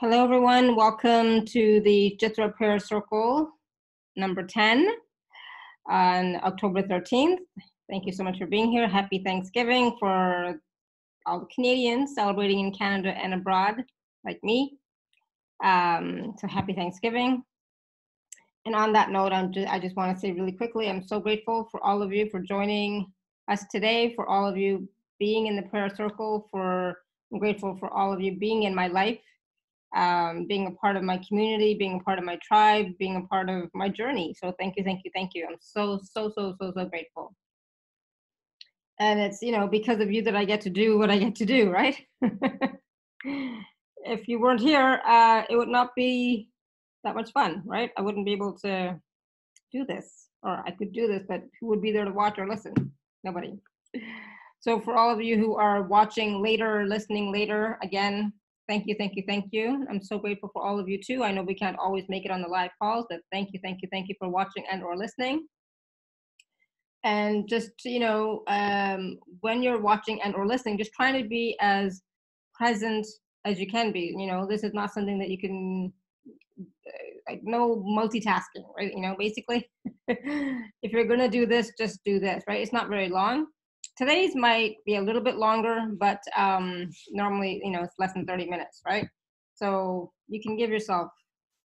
Hello, everyone. Welcome to the Chitra Prayer Circle number 10 on October 13th. Thank you so much for being here. Happy Thanksgiving for all the Canadians celebrating in Canada and abroad, like me. So happy Thanksgiving. And on that note, I just want to say really quickly, I'm so grateful for all of you for joining us today, for all of you being in the prayer circle, I'm grateful for all of you being in my life. Being a part of my community, being a part of my tribe, being a part of my journey. So thank you, thank you, thank you. I'm so grateful. And it's, because of you that I get to do what I get to do, right? If you weren't here, it would not be that much fun, right? I wouldn't be able to do this, or I could do this, but who would be there to watch or listen? Nobody. So for all of you who are watching later, listening later, again, thank you, thank you, thank you. I'm so grateful for all of you too. I know we can't always make it on the live calls, but thank you, thank you, thank you for watching and or listening. And just, when you're watching and or listening, just trying to be as present as you can be. This is not something that you can, like, no multitasking, right? Basically, if you're gonna do this, just do this, right? It's not very long. Today's might be a little bit longer, but normally, it's less than 30 minutes, right? So you can give yourself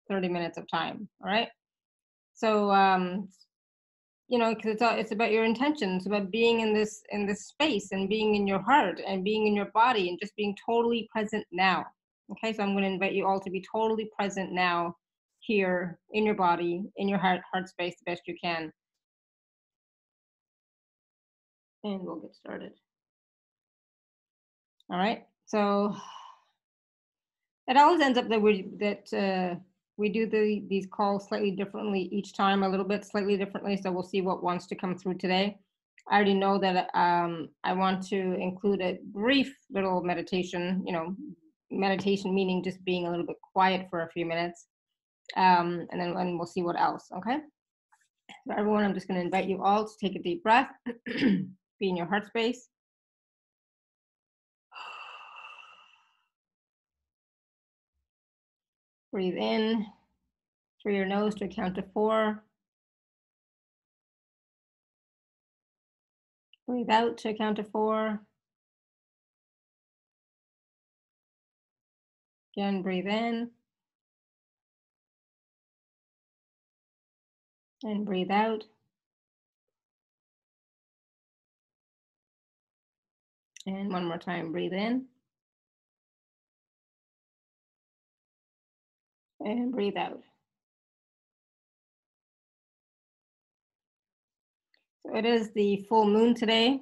30 minutes of time, all right? So, because it's about your intentions, about being in this space and being in your heart and being in your body and just being totally present now. Okay, so I'm going to invite you all to be totally present now, here in your body, in your heart space, the best you can. And we'll get started. All right, so it always ends up that we do these calls slightly differently each time, a little bit slightly differently. So we'll see what wants to come through today. I already know that I want to include a brief little meditation. Meditation meaning just being a little bit quiet for a few minutes, and then we'll see what else. Okay. So everyone, I'm just going to invite you all to take a deep breath, be in your heart space. Breathe in through your nose to a count of 4. Breathe out to a count of 4. Again, breathe in. And breathe out. And one more time, breathe in. And breathe out. So it is the full moon today.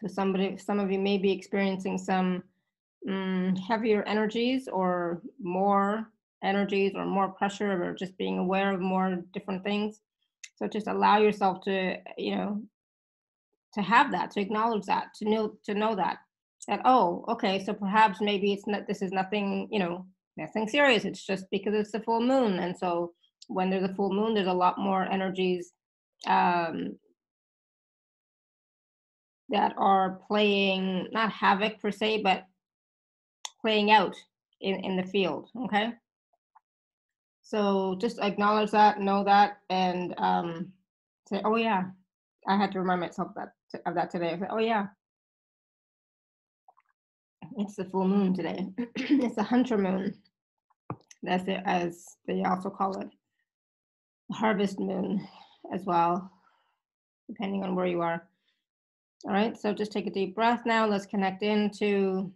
So some of you may be experiencing some heavier energies or more energies or more pressure or just being aware of more different things. So just allow yourself to, to have that, to acknowledge that, to know that, oh, okay, so perhaps maybe this is nothing, nothing serious. It's just because it's the full moon. And so when there's a full moon, there's a lot more energies that are playing, not havoc per se, but playing out in the field. Okay. So just acknowledge that, know that, and say, oh yeah, I had to remind myself of that today. I said, oh yeah, it's the full moon today. It's the hunter moon. That's it, as they also call it, the harvest moon as well, depending on where you are. All right, so just take a deep breath now. Let's connect into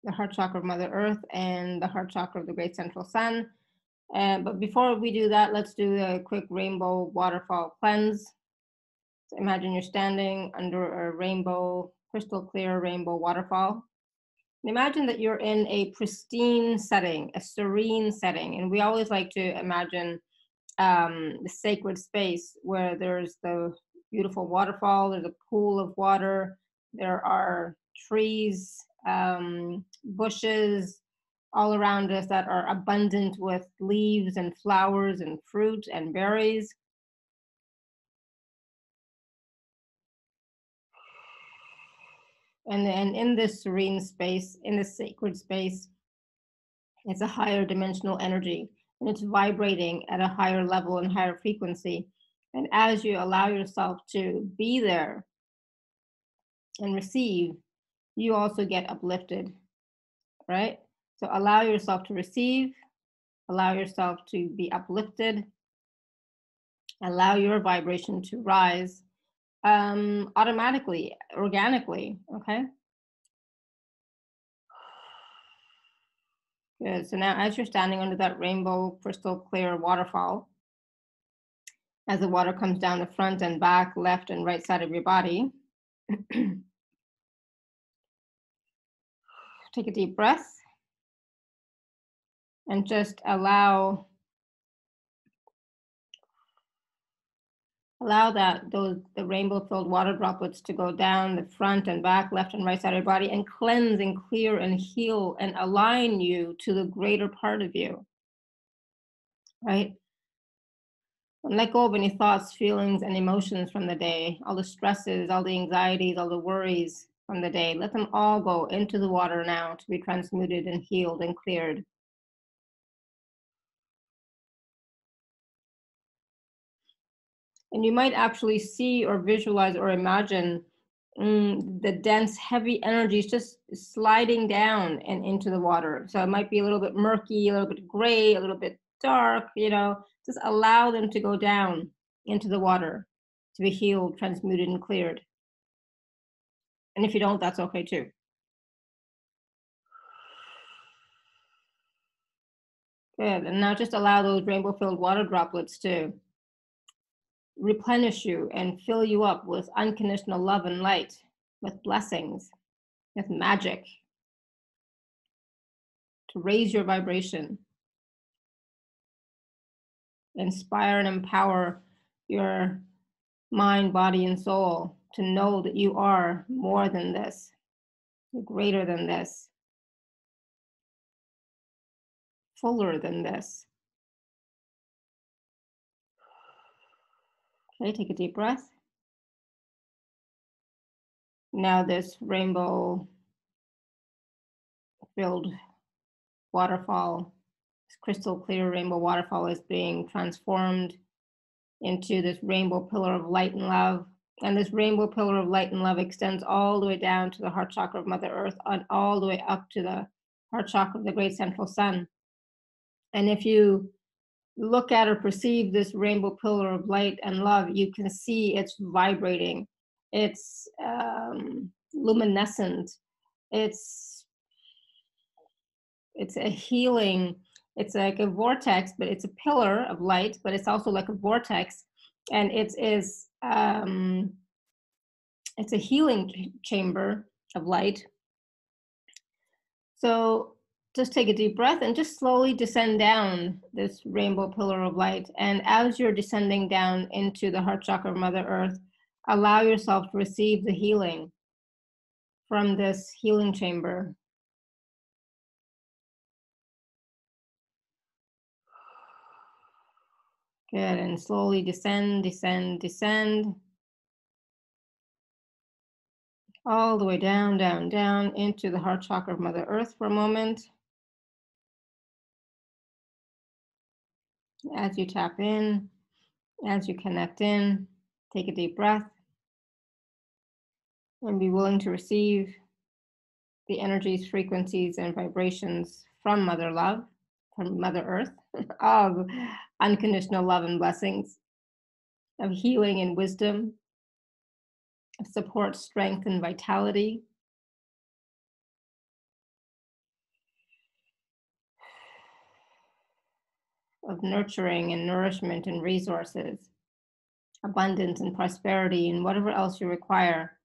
the heart chakra of Mother Earth and the heart chakra of the Great Central Sun. But before we do that, let's do a quick rainbow waterfall cleanse. So imagine you're standing under a rainbow, crystal clear rainbow waterfall. And imagine that you're in a pristine setting, a serene setting. And we always like to imagine the sacred space where there's the beautiful waterfall, there's a pool of water, there are trees, bushes all around us that are abundant with leaves and flowers and fruit and berries. And in this serene space, in this sacred space, it's a higher dimensional energy, and it's vibrating at a higher level and higher frequency. And as you allow yourself to be there and receive, you also get uplifted, right? So allow yourself to receive, allow yourself to be uplifted, allow your vibration to rise automatically, organically, okay? Good. So now as you're standing under that rainbow crystal clear waterfall, as the water comes down the front and back, left and right side of your body, take a deep breath and just allow the rainbow filled water droplets to go down the front and back, left and right side of your body, and cleanse and clear and heal and align you to the greater part of you, right? And let go of any thoughts, feelings, and emotions from the day, all the stresses, all the anxieties, all the worries from the day. Let them all go into the water now to be transmuted and healed and cleared. And you might actually see or visualize or imagine the dense, heavy energies just sliding down and into the water. So it might be a little bit murky, a little bit gray, a little bit dark, just allow them to go down into the water to be healed, transmuted, and cleared. And if you don't, that's okay too. Good. And now just allow those rainbow filled water droplets to replenish you and fill you up with unconditional love and light, with blessings, with magic, to raise your vibration, inspire and empower your mind, body, and soul to know that you are more than this, you're greater than this, fuller than this. Okay, take a deep breath. Now this rainbow filled waterfall, this crystal clear rainbow waterfall, is being transformed into this rainbow pillar of light and love. And this rainbow pillar of light and love extends all the way down to the heart chakra of Mother Earth and all the way up to the heart chakra of the great central sun. And if you look at or perceive this rainbow pillar of light and love, you can see it's vibrating. It's luminescent. It's a healing. It's like a vortex, but it's a pillar of light, but it's also like a vortex. And it's a healing chamber of light. So just take a deep breath and just slowly descend down this rainbow pillar of light. And as you're descending down into the heart chakra of Mother Earth, allow yourself to receive the healing from this healing chamber. Good, and slowly descend, descend, descend. All the way down, down, down into the heart chakra of Mother Earth for a moment. As you tap in, as you connect in, take a deep breath and be willing to receive the energies, frequencies, and vibrations from Mother Love, from Mother Earth, of unconditional love and blessings, of healing and wisdom, of support, strength, and vitality. Of nurturing and nourishment and resources, abundance and prosperity, and whatever else you require.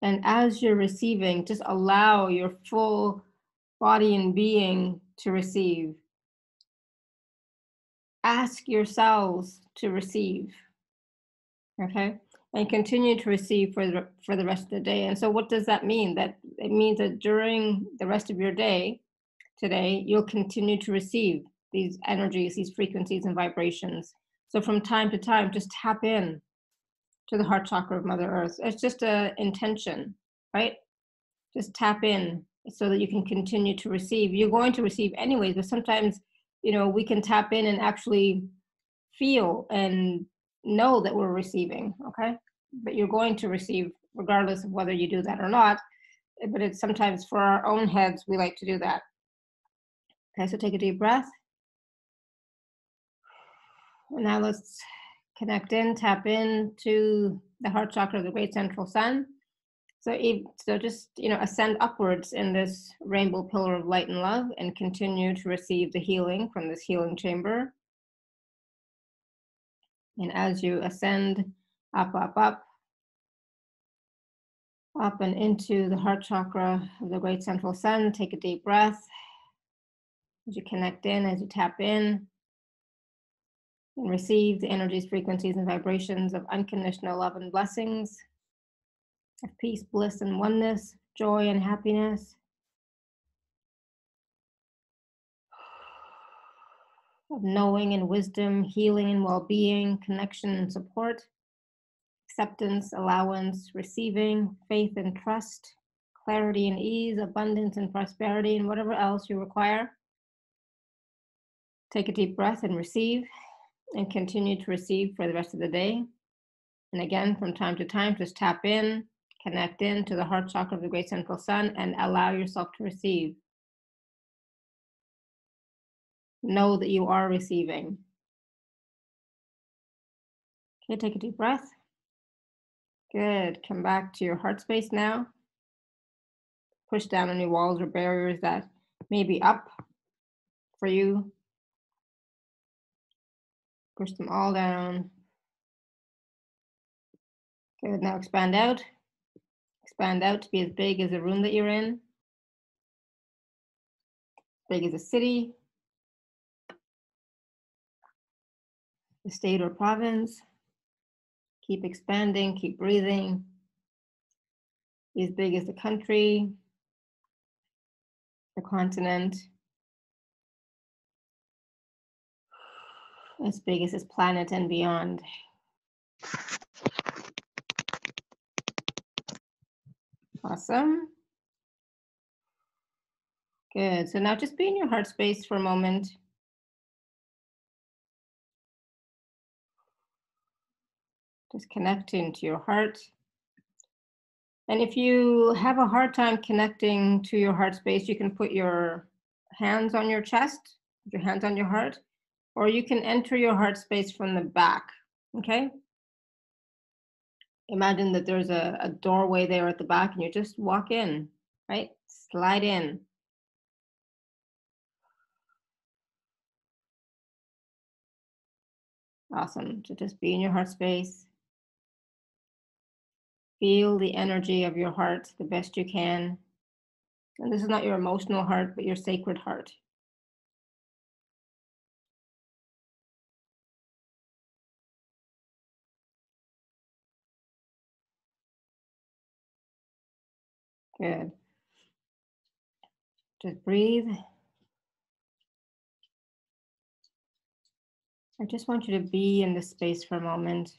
And as you're receiving, just allow your full body and being to receive. Ask yourselves to receive, okay? And continue to receive for the rest of the day. And so what does that mean? That it means that during the rest of your day today, you'll continue to receive these energies, these frequencies and vibrations. So from time to time, just tap in to the heart chakra of Mother Earth. It's just an intention, right? Just tap in so that you can continue to receive. You're going to receive anyways, but sometimes, we can tap in and actually feel and know that we're receiving, okay? But you're going to receive regardless of whether you do that or not. But it's sometimes for our own heads, we like to do that. Okay, so take a deep breath. And now let's connect in, tap in to the heart chakra of the great central sun. So just, ascend upwards in this rainbow pillar of light and love and continue to receive the healing from this healing chamber. And as you ascend up, up, up, up and into the heart chakra of the great central sun, take a deep breath. As you connect in, as you tap in, and receive the energies, frequencies, and vibrations of unconditional love and blessings, of peace, bliss, and oneness, joy and happiness, of knowing and wisdom, healing and well-being, connection and support, acceptance, allowance, receiving, faith and trust, clarity and ease, abundance and prosperity, and whatever else you require. Take a deep breath and receive, and continue to receive for the rest of the day. And again, from time to time, just tap in, connect in to the heart chakra of the great central sun, and allow yourself to receive. Know that you are receiving. Okay, take a deep breath. Good. Come back to your heart space now. Push down any walls or barriers that may be up for you. Push them all down. Good. Now expand out. Expand out to be as big as the room that you're in. Big as a city, the state or province. Keep expanding, keep breathing. Be as big as the country, the continent, as big as this planet and beyond. Awesome. Good. So now just be in your heart space for a moment. Just connecting to your heart. And if you have a hard time connecting to your heart space, you can put your hands on your chest, put your hands on your heart, or you can enter your heart space from the back, okay? Imagine that there's a doorway there at the back and you just walk in, right? Slide in. Awesome. So just be in your heart space. Feel the energy of your heart the best you can. And this is not your emotional heart, but your sacred heart. Good. Just breathe. I just want you to be in this space for a moment.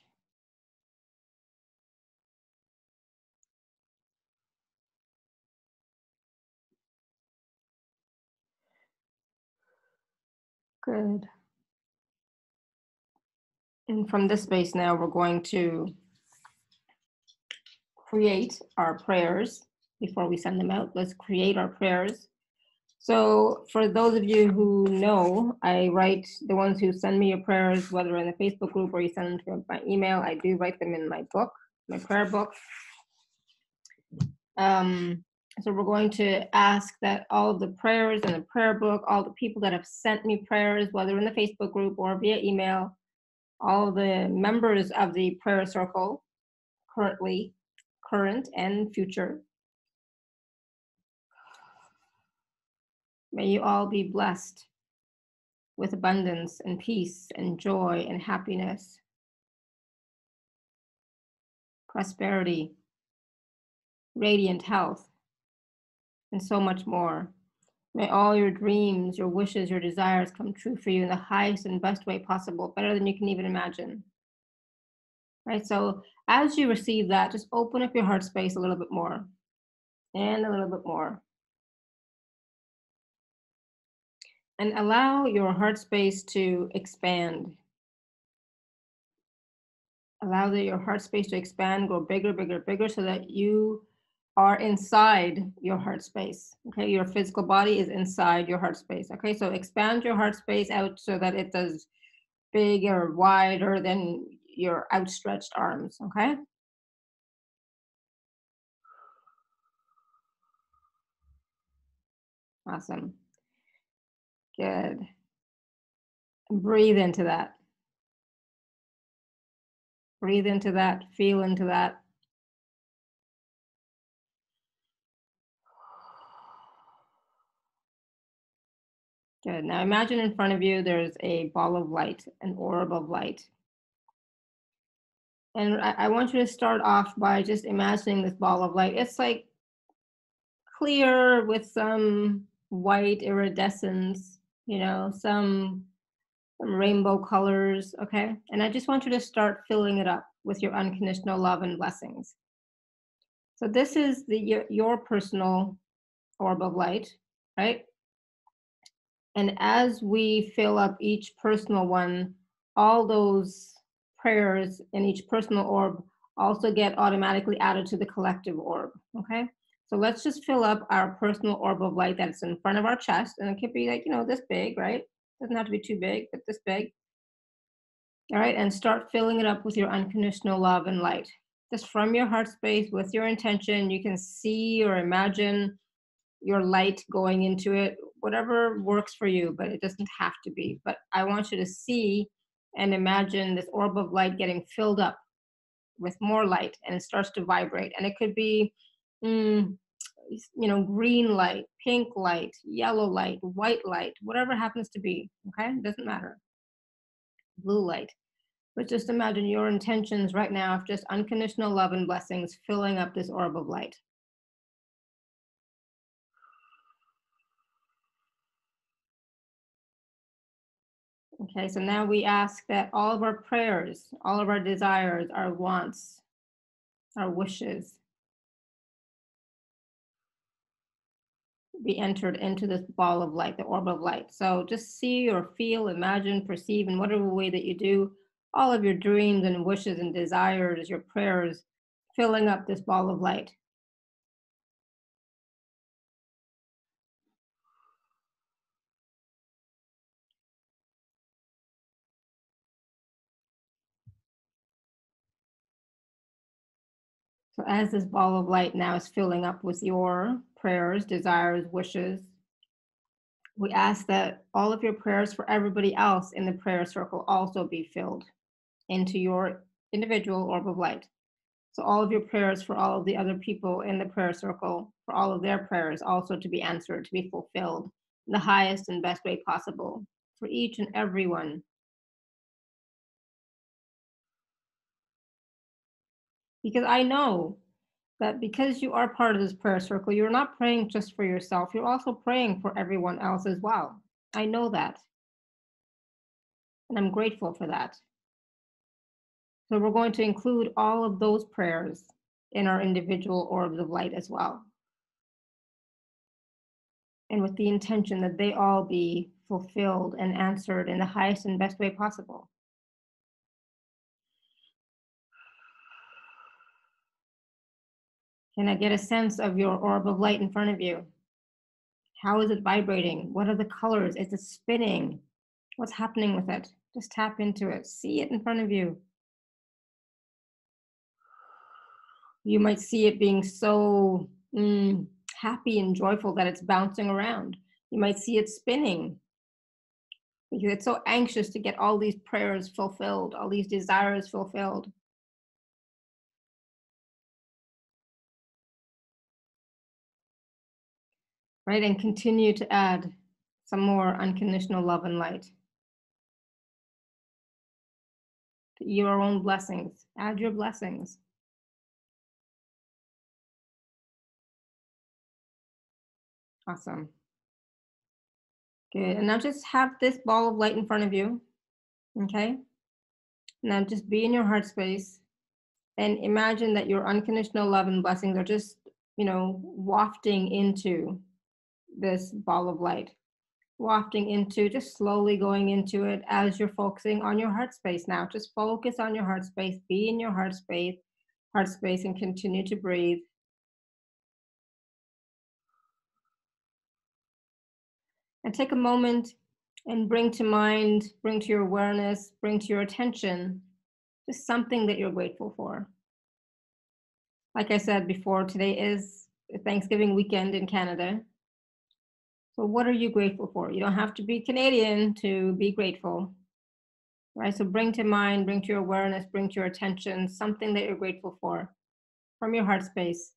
Good. And from this space now, we're going to create our prayers before we send them out. Let's create our prayers. So for those of you who know, I write the ones who send me your prayers, whether in the Facebook group or you send them to my email, I do write them in my book, my prayer book. So we're going to ask that all of the prayers in the prayer book, all the people that have sent me prayers, whether in the Facebook group or via email, all of the members of the prayer circle, current and future, may you all be blessed with abundance and peace and joy and happiness, prosperity, radiant health, and so much more. May all your dreams, your wishes, your desires come true for you in the highest and best way possible, better than you can even imagine. right? So as you receive that, just open up your heart space a little bit more and a little bit more. And allow your heart space to expand. Allow your heart space to expand, go bigger, bigger, bigger, so that you are inside your heart space. Okay, your physical body is inside your heart space. Okay, so expand your heart space out so that it does bigger, wider than your outstretched arms. Okay, awesome. Good. Breathe into that. Breathe into that. Feel into that. Good. Now imagine in front of you there's a ball of light, an orb of light. And I want you to start off by just imagining this ball of light. It's like clear with some white iridescence, some rainbow colors, okay? And I just want you to start filling it up with your unconditional love and blessings. So this is your personal orb of light, right? And as we fill up each personal one, all those prayers in each personal orb also get automatically added to the collective orb. Okay. So let's just fill up our personal orb of light that's in front of our chest. And it could be like, this big, right? Doesn't have to be too big, but this big. All right. And start filling it up with your unconditional love and light. Just from your heart space with your intention, you can see or imagine your light going into it, whatever works for you, but it doesn't have to be. But I want you to see and imagine this orb of light getting filled up with more light, and it starts to vibrate. And it could be, mm, green light, pink light, yellow light, white light, whatever happens to be. Okay, it doesn't matter. Blue light. But just imagine your intentions right now of just unconditional love and blessings filling up this orb of light. Okay, so now we ask that all of our prayers, all of our desires, our wants, our wishes be entered into this ball of light, the orb of light. So just see or feel, imagine, perceive in whatever way that you do, all of your dreams and wishes and desires, your prayers, filling up this ball of light. So as this ball of light now is filling up with your prayers, desires, wishes, we ask that all of your prayers for everybody else in the prayer circle also be filled into your individual orb of light. So all of your prayers for all of the other people in the prayer circle, for all of their prayers also to be answered, to be fulfilled in the highest and best way possible for each and every one. Because I know that because you are part of this prayer circle, you're not praying just for yourself, you're also praying for everyone else as well. I know that. And I'm grateful for that. So we're going to include all of those prayers in our individual orbs of light as well. And with the intention that they all be fulfilled and answered in the highest and best way possible. Can I get a sense of your orb of light in front of you? How is it vibrating? What are the colors? Is it spinning? What's happening with it? Just tap into it. See it in front of you. You might see it being so happy and joyful that it's bouncing around. You might see it spinning because it's so anxious to get all these prayers fulfilled, all these desires fulfilled. Right? And continue to add some more unconditional love and light. Your own blessings. Add your blessings. Awesome. Good. And now just have this ball of light in front of you. Okay. Now just be in your heart space. And imagine that your unconditional love and blessings are just, wafting into this ball of light, wafting into, just slowly going into it as you're focusing on your heart space now. Just focus on your heart space, be in your heart space, and continue to breathe. And take a moment and bring to mind, bring to your awareness, bring to your attention just something that you're grateful for. Like I said before, today is Thanksgiving weekend in Canada. So, what are you grateful for? You don't have to be Canadian to be grateful, right? So, bring to mind, bring to your awareness, bring to your attention something that you're grateful for from your heart space.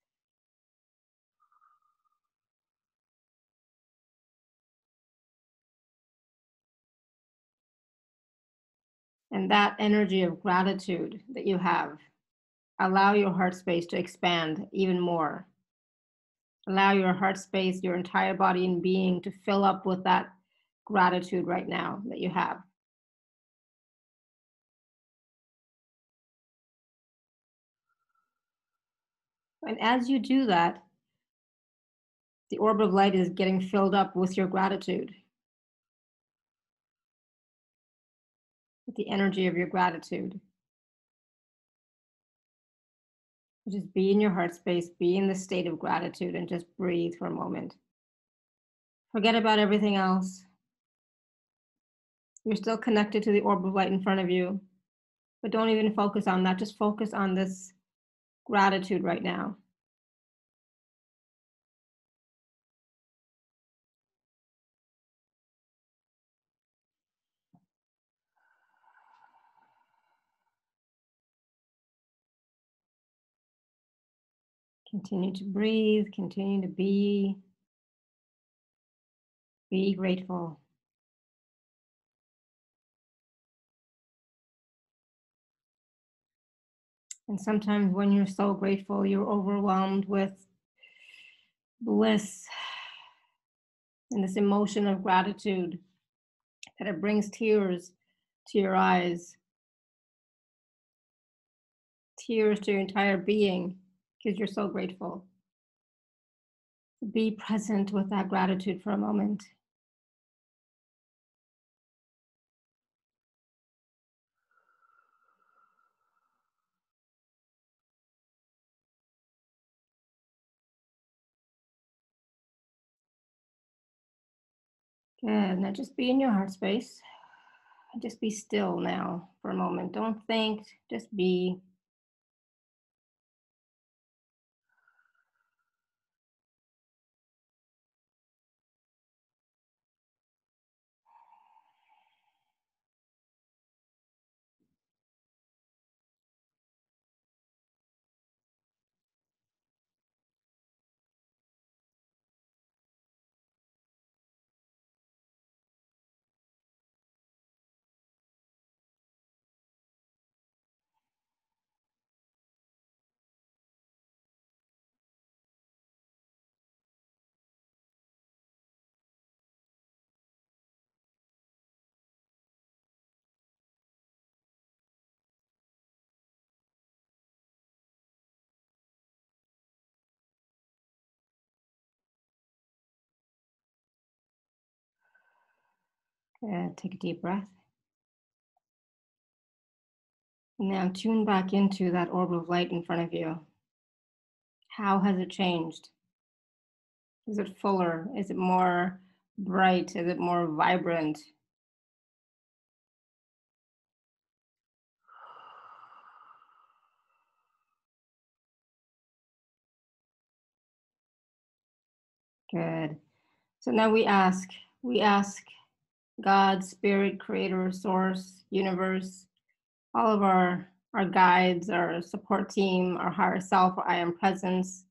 And that energy of gratitude that you have, allow your heart space to expand even more. Allow your heart space, your entire body and being to fill up with that gratitude right now that you have. And as you do that, the orb of light is getting filled up with your gratitude, with the energy of your gratitude. Just be in your heart space, be in the state of gratitude, and just breathe for a moment. Forget about everything else. You're still connected to the orb of light in front of you, but don't even focus on that. Just focus on this gratitude right now. Continue to breathe, continue to be grateful. And sometimes when you're so grateful, you're overwhelmed with bliss and this emotion of gratitude that it brings tears to your eyes, tears to your entire being, because you're so grateful. Be present with that gratitude for a moment. Good. Now just be in your heart space. Just be still now for a moment. Don't think, just be. Good. Take a deep breath. Now tune back into that orb of light in front of you. How has it changed? Is it fuller? Is it more bright? Is it more vibrant? Good. So now we ask God, Spirit, Creator, Source, Universe, all of our guides, our support team, our higher self, our I am presence.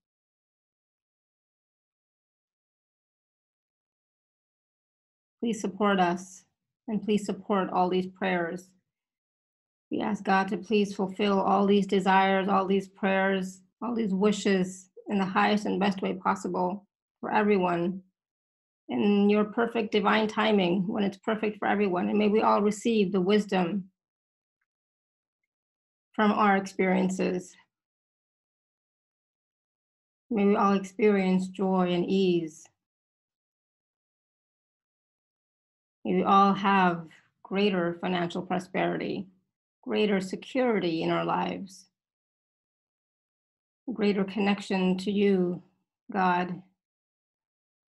Please support us and please support all these prayers. We ask God to please fulfill all these desires, all these prayers, all these wishes in the highest and best way possible for everyone, in your perfect divine timing when it's perfect for everyone. And may we all receive the wisdom from our experiences. May we all experience joy and ease. May we all have greater financial prosperity, greater security in our lives, greater connection to you, God.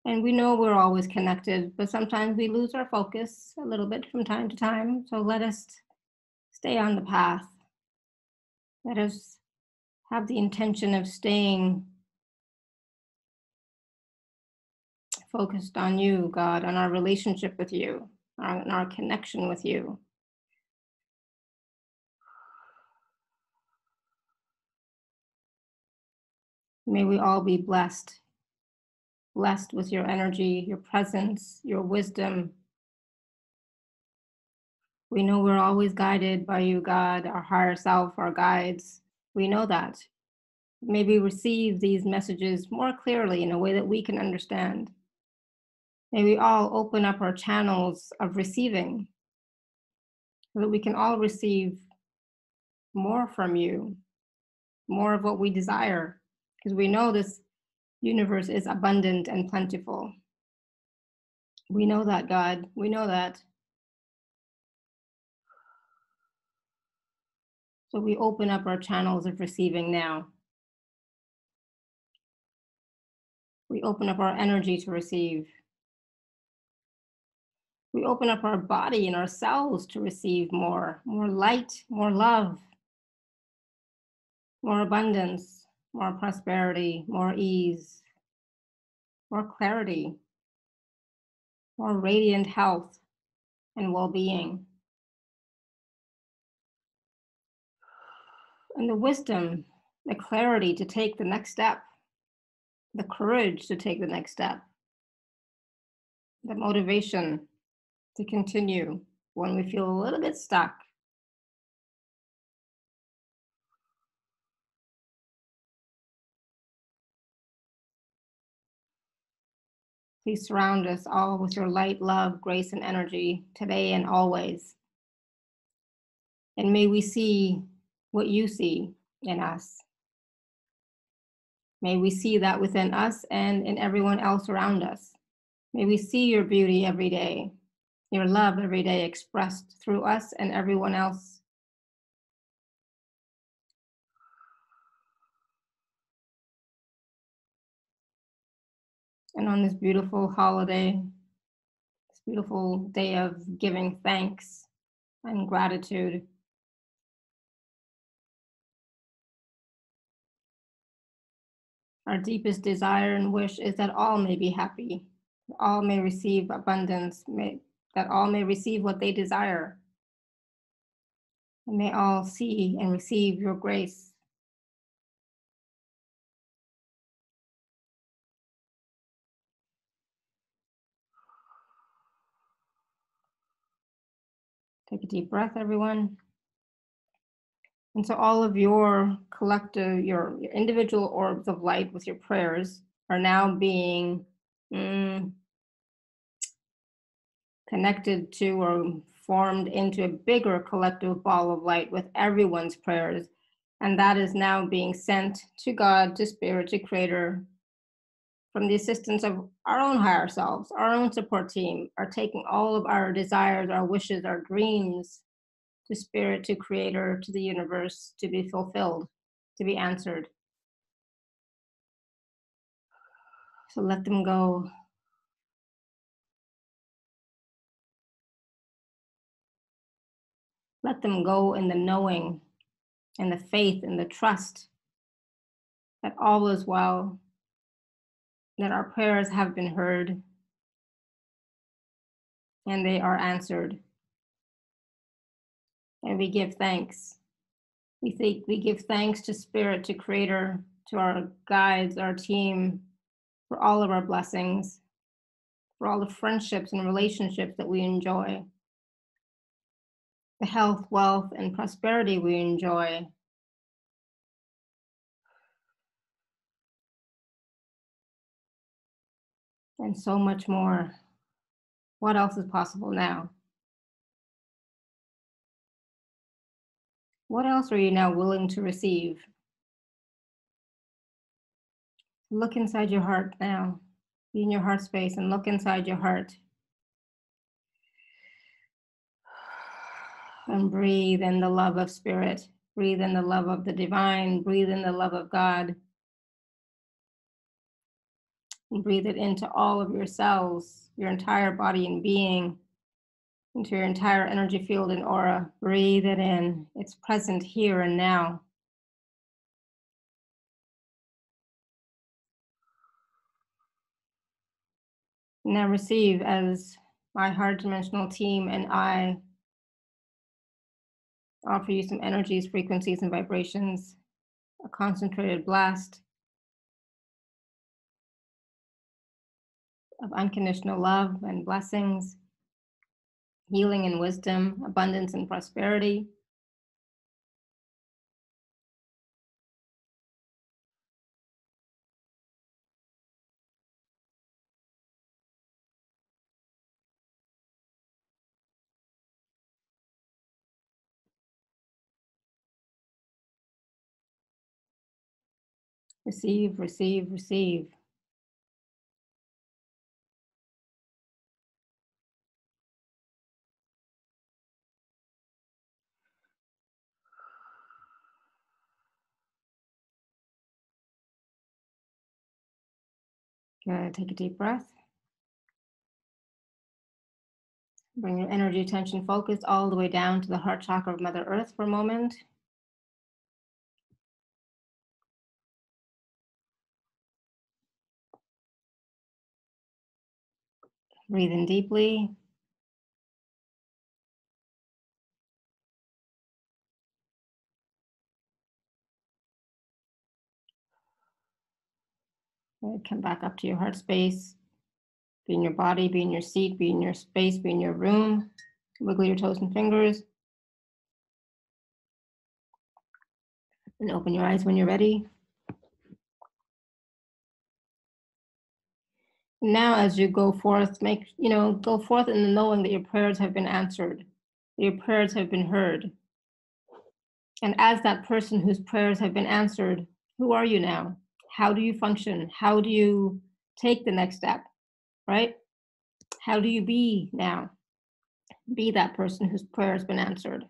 And we know we're always connected, but sometimes we lose our focus a little bit from time to time. So let us stay on the path. Let us have the intention of staying focused on you, God, on our relationship with you, on our connection with you. May we all be blessed with your energy, your presence, your wisdom. We know we're always guided by you, God, our higher self, our guides. We know that. May we receive these messages more clearly in a way that we can understand. May we all open up our channels of receiving so that we can all receive more from you, more of what we desire, because we know this universe is abundant and plentiful. We know that, God. We know that. So we open up our channels of receiving now. We open up our energy to receive. We open up our body and our cells to receive more light, more love, more abundance, more prosperity, more ease, more clarity, more radiant health and well-being. And the wisdom, the clarity to take the next step, the courage to take the next step, the motivation to continue when we feel a little bit stuck. Please surround us all with your light, love, grace, and energy today and always. And may we see what you see in us. May we see that within us and in everyone else around us. May we see your beauty every day, your love every day expressed through us and everyone else. And on this beautiful holiday, this beautiful day of giving thanks and gratitude, our deepest desire and wish is that all may be happy, that all may receive abundance, that all may receive what they desire, and may all see and receive your grace. Take a deep breath, everyone. And so all of your collective, your individual orbs of light with your prayers are now being connected to or formed into a bigger collective ball of light with everyone's prayers. And that is now being sent to God, to Spirit, to Creator, from the assistance of our own higher selves, our own support team, are taking all of our desires, our wishes, our dreams to Spirit, to Creator, to the universe, to be fulfilled, to be answered. So let them go. Let them go in the knowing and the faith and the trust that all is well, that our prayers have been heard and they are answered. And we give thanks. We give thanks to Spirit, to Creator, to our guides, our team, for all of our blessings, for all the friendships and relationships that we enjoy, the health, wealth, and prosperity we enjoy. And so much more. What else is possible now? What else are you now willing to receive? Look inside your heart now. Be in your heart space and look inside your heart. And breathe in the love of spirit. Breathe in the love of the divine. Breathe in the love of God. And breathe it into all of your cells, your entire body and being, into your entire energy field and aura. Breathe it in. It's present here and now. Now receive as my higher dimensional team and I offer you some energies, frequencies, and vibrations, a concentrated blast of unconditional love and blessings, healing and wisdom, abundance and prosperity. Receive, receive, receive. Good. Take a deep breath. Bring your energy, attention, focus all the way down to the heart chakra of Mother Earth for a moment. Breathe in deeply. Good. Come back up to your heart space. Be in your body, be in your seat, be in your space, be in your room. Wiggle your toes and fingers. And open your eyes when you're ready. Now, as you go forth, go forth in the knowing that your prayers have been answered, that your prayers have been heard. And as that person whose prayers have been answered, who are you now? How do you function? How do you take the next step, right? How do you be now? Be that person whose prayer has been answered.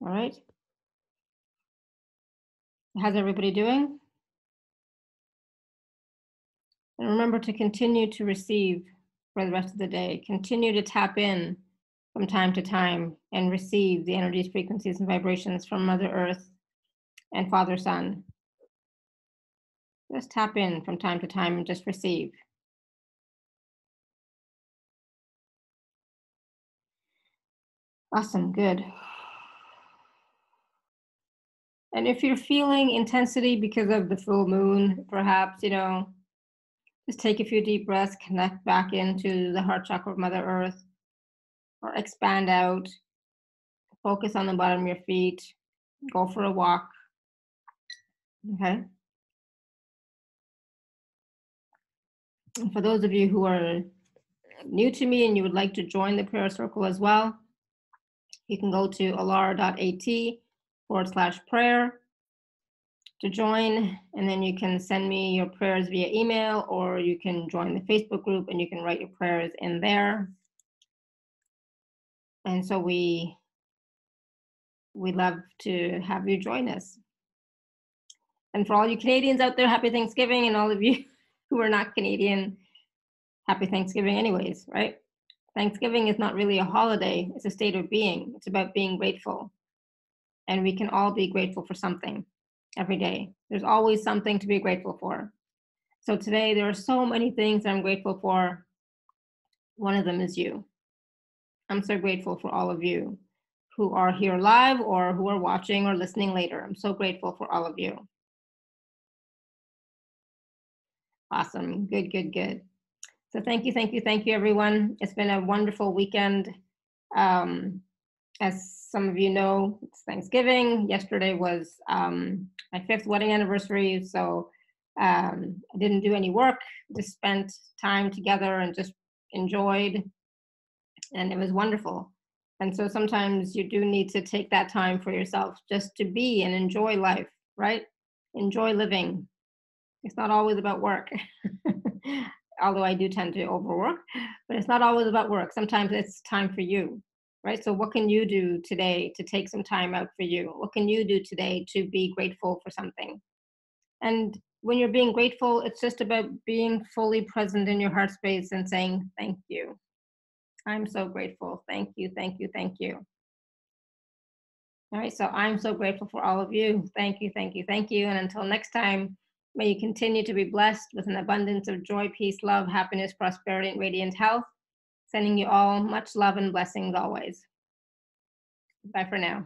All right? How's everybody doing? And remember to continue to receive for the rest of the day. Continue to tap in from time to time and receive the energies, frequencies, and vibrations from Mother Earth and Father Sun. Just tap in from time to time and just receive. Awesome, good. And if you're feeling intensity because of the full moon, perhaps, just take a few deep breaths, connect back into the heart chakra of Mother Earth, or expand out, focus on the bottom of your feet, go for a walk, okay? And for those of you who are new to me and you would like to join the prayer circle as well, you can go to alara.at/prayer to join, and then you can send me your prayers via email, or you can join the Facebook group and you can write your prayers in there. And so we'd love to have you join us. And for all you Canadians out there, happy Thanksgiving, and all of you who are not Canadian, happy Thanksgiving anyways, right? Thanksgiving is not really a holiday, it's a state of being. It's about being grateful. And we can all be grateful for something every day. There's always something to be grateful for. So today there are so many things that I'm grateful for. One of them is you. I'm so grateful for all of you who are here live or who are watching or listening later. I'm so grateful for all of you. Awesome. Good, good, good. So thank you, thank you, thank you, everyone. It's been a wonderful weekend. As some of you know, it's Thanksgiving. Yesterday was my 5th wedding anniversary, so I didn't do any work, just spent time together and just enjoyed, and it was wonderful. And so sometimes you do need to take that time for yourself just to be and enjoy life, right? Enjoy living. It's not always about work. Although I do tend to overwork, but it's not always about work. Sometimes it's time for you, right? So, what can you do today to take some time out for you? What can you do today to be grateful for something? And when you're being grateful, it's just about being fully present in your heart space and saying, thank you. I'm so grateful. Thank you, thank you, thank you. All right. So I'm so grateful for all of you. Thank you, thank you, thank you. And until next time, may you continue to be blessed with an abundance of joy, peace, love, happiness, prosperity, and radiant health. Sending you all much love and blessings always. Bye for now.